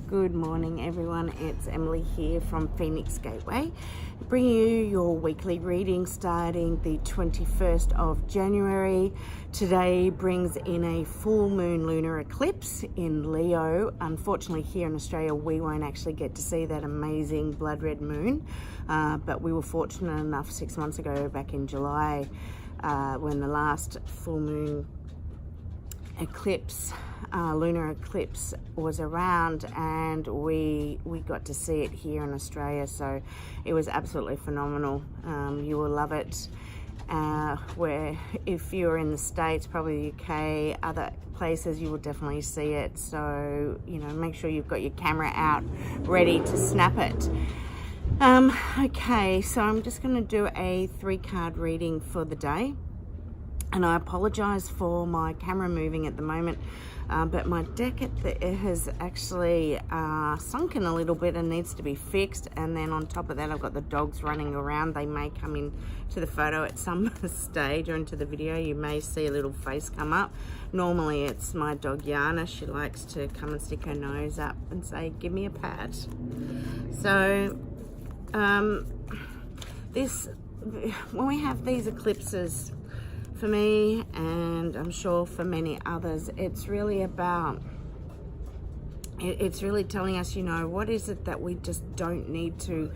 Good morning everyone, it's Emily here from Phoenix Gateway, bringing you your weekly reading starting the 21st of January. Today brings in a full moon lunar eclipse in Leo. Unfortunately here in Australia we won't actually get to see that amazing blood red moon, but we were fortunate enough 6 months ago back in July when the last full moon eclipse, lunar eclipse was around, and we got to see it here in Australia, so it was absolutely phenomenal. You will love it. Where if you're in the States, probably the UK, other places, you will definitely see it, so you know, make sure you've got your camera out ready to snap it. Okay, so I'm just going to do a 3-card reading for the day. And I apologize for my camera moving at the moment, but my deck it has actually sunken a little bit and needs to be fixed. And then on top of that, I've got the dogs running around. They may come in to the photo at some stage or into the video. You may see a little face come up. Normally it's my dog Yana. She likes to come and stick her nose up and say, give me a pat. So when we have these eclipses, for me, and I'm sure for many others, it's really about, it's really telling us, you know, what is it that we just don't need to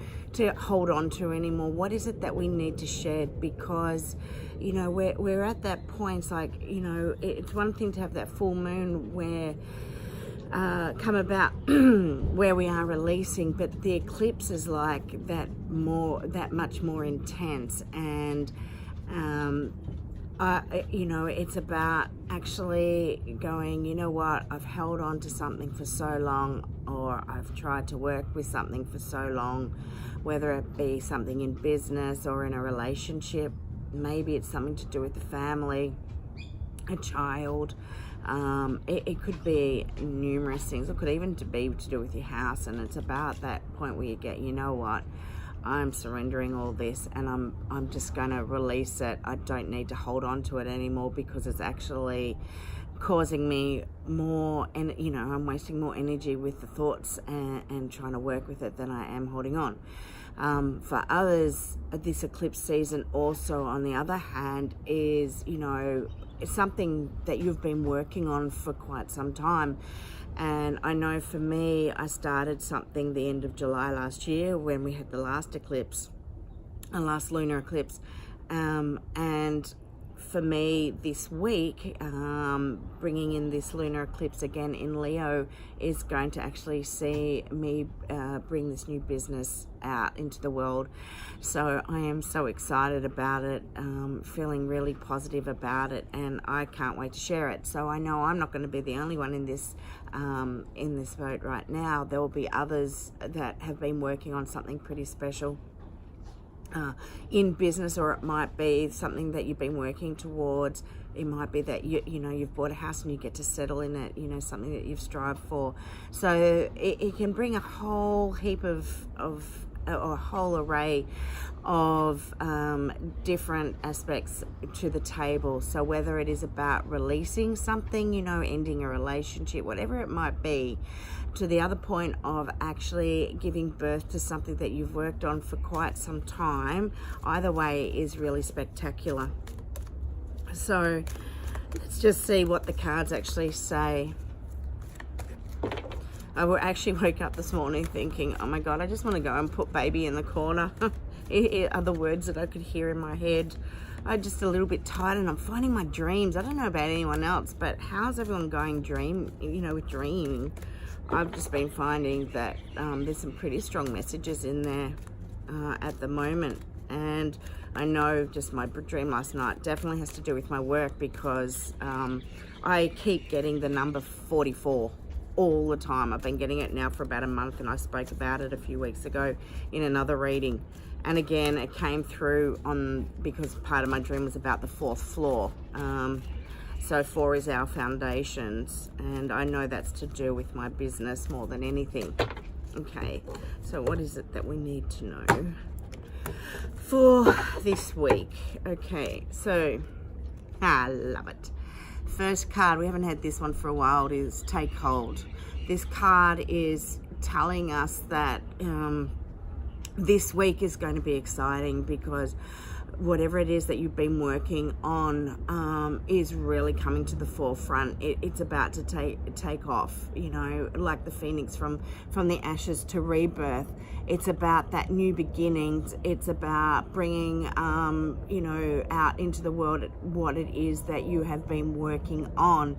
hold on to anymore? What is it that we need to shed? Because, you know, we're at that point. It's like, you know, it's one thing to have that full moon where come about where we are releasing, but the eclipse is like that much more intense. And you know, it's about actually going, you know what, I've held on to something for so long, or I've tried to work with something for so long, whether it be something in business or in a relationship. Maybe it's something to do with the family, a child. It could be numerous things. It could even be to do with your house, and it's about that point where you get, you know what, I'm surrendering all this, and I'm just going to release it. I don't need to hold on to it anymore, because it's actually causing me more, and you know, I'm wasting more energy with the thoughts and trying to work with it than I am holding on. For others, this eclipse season also, on the other hand, is, you know, it's something that you've been working on for quite some time. And I know for me, I started something the end of July last year when we had the last eclipse, the last lunar eclipse. And for me this week, bringing in this lunar eclipse again in Leo is going to actually see me bring this new business out into the world. So I am so excited about it, feeling really positive about it, and I can't wait to share it. So I know I'm not going to be the only one in this boat right now. There will be others that have been working on something pretty special in business, or it might be something that you've been working towards. It might be that you know, you've bought a house and you get to settle in it, you know, something that you've strived for. So it can bring a whole heap of or a whole array of different aspects to the table. So whether it is about releasing something, you know, ending a relationship, whatever it might be, to the other point of actually giving birth to something that you've worked on for quite some time, either way is really spectacular. So let's just see what the cards actually say. I actually woke up this morning thinking, oh my God, I just want to go and put baby in the corner. Are the words that I could hear in my head. I'm just a little bit tired, and I'm finding my dreams. I don't know about anyone else, but how's everyone going with dreaming? I've just been finding that there's some pretty strong messages in there at the moment. And I know just my dream last night definitely has to do with my work, because I keep getting the number 44 all the time. I've been getting it now for about a month, and I spoke about it a few weeks ago in another reading. And again, it came through because part of my dream was about the 4th floor. So 4 is our foundations, and I know that's to do with my business more than anything. Okay, so what is it that we need to know for this week? Okay, so I love it. First card, we haven't had this one for a while, is Take Hold. This card is telling us that this week is going to be exciting, because whatever it is that you've been working on is really coming to the forefront. It's about to take off, you know, like the phoenix from the ashes to rebirth. It's about that new beginnings. It's about bringing, you know, out into the world what it is that you have been working on.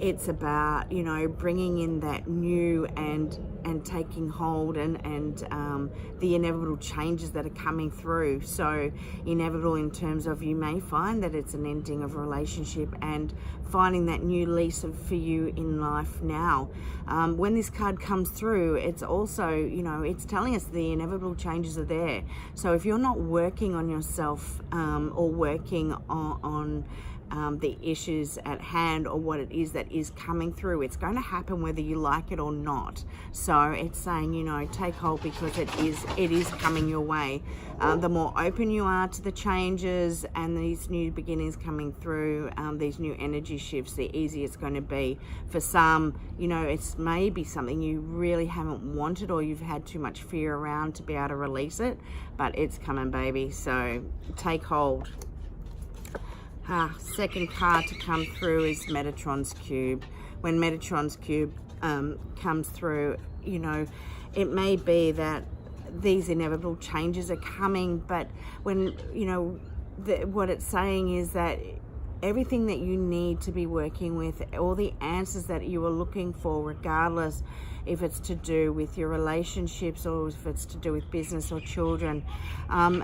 It's about, you know, bringing in that new and taking hold and the inevitable changes that are coming through. So inevitable in terms of, you may find that it's an ending of a relationship and finding that new lease for you in life now. When this card comes through, it's also, you know, it's telling us the inevitable changes are there. So if you're not working on yourself or working on the issues at hand, or what it is that is coming through, it's going to happen whether you like it or not. So it's saying, you know, take hold, because it is coming your way. The more open you are to the changes and these new beginnings coming through, these new energy shifts, the easier it's going to be. For some, you know, it's maybe something you really haven't wanted, or you've had too much fear around to be able to release it, but it's coming, baby. So take hold. Second card to come through is Metatron's Cube. When Metatron's Cube comes through, you know, it may be that these inevitable changes are coming, but when, you know, what it's saying is that everything that you need to be working with, all the answers that you are looking for, regardless if it's to do with your relationships or if it's to do with business or children,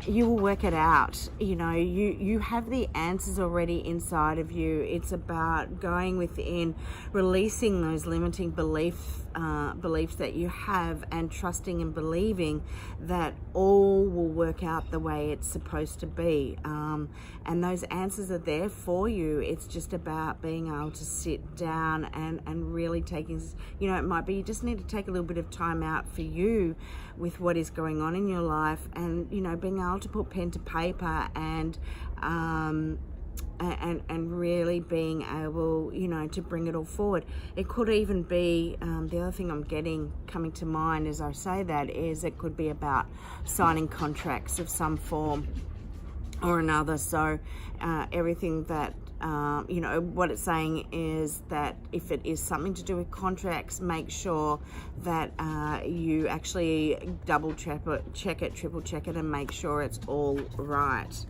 you will work it out. You know, you have the answers already inside of you. It's about going within, releasing those limiting beliefs that you have, and trusting and believing that all will work out the way it's supposed to be. And those answers are there for you. It's just about being able to sit down and really taking, you know, it might be you just need to take a little bit of time out for you with what is going on in your life, and, you know, being able to put pen to paper and really being able, you know, to bring it all forward. It could even be, the other thing I'm getting coming to mind as I say that is, it could be about signing contracts of some form or another. So everything that, you know, what it's saying is that if it is something to do with contracts, make sure that you actually double check it, triple check it, and make sure it's all right.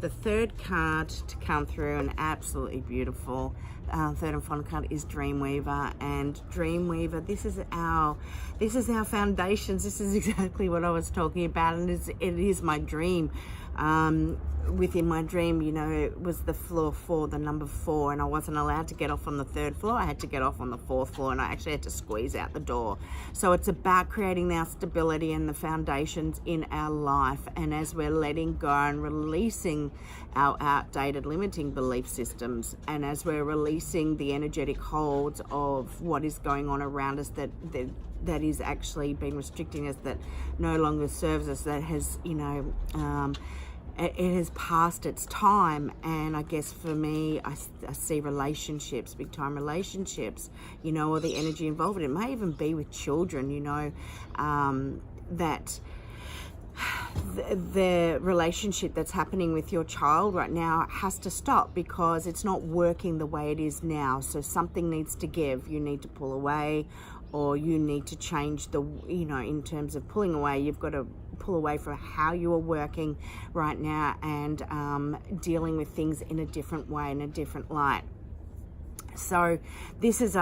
The third card to come through, and absolutely beautiful, third and final card, is Dreamweaver. And Dreamweaver, this is our foundations. This is exactly what I was talking about, and it is my dream. Within my dream, you know, it was the floor 4, the number 4, and I wasn't allowed to get off on the 3rd floor. I had to get off on the 4th floor, and I actually had to squeeze out the door. So it's about creating our stability and the foundations in our life. And as we're letting go and releasing our outdated limiting belief systems, and as we're releasing the energetic holds of what is going on around us that is actually been restricting us, that no longer serves us, that has, you know, it has passed its time. And I guess for me, I see relationships, big time relationships, you know, or the energy involved. It may even be with children, you know, that the relationship that's happening with your child right now has to stop because it's not working the way it is now. So something needs to give. You need to pull away, or you need to change the, you know, in terms of pulling away, you've got to pull away from how you are working right now and dealing with things in a different way, in a different light. So this is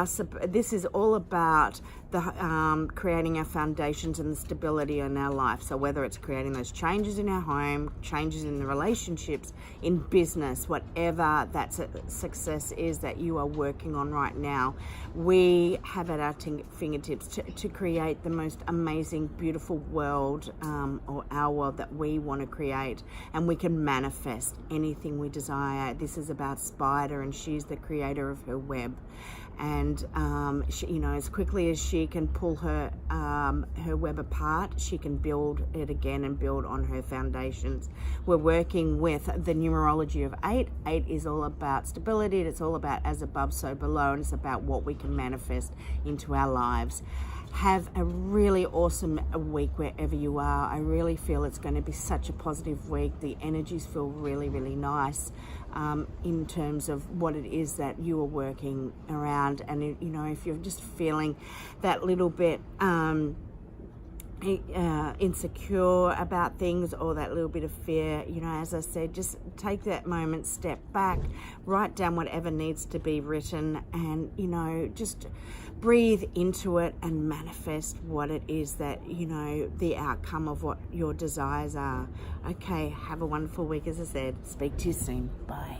all about the creating our foundations and the stability in our life. So whether it's creating those changes in our home, changes in the relationships, in business, whatever that success is that you are working on right now, we have at our fingertips to create the most amazing, beautiful world, or our world that we want to create, and we can manifest anything we desire. This is about Spider, and she's the creator of her web. and she, you know, as quickly as she can pull her web apart, she can build it again and build on her foundations. We're working with the numerology of 8. 8 is all about stability. It's all about as above, so below, and it's about what we can manifest into our lives. Have a really awesome week wherever you are. I really feel it's going to be such a positive week. The energies feel really, really nice in terms of what it is that you are working around. And, you know, if you're just feeling that little bit insecure about things, or that little bit of fear, you know, as I said, just take that moment, step back, write down whatever needs to be written, and, you know, just breathe into it and manifest what it is that, you know, the outcome of what your desires are. Okay, have a wonderful week. As I said, speak to you soon. Bye.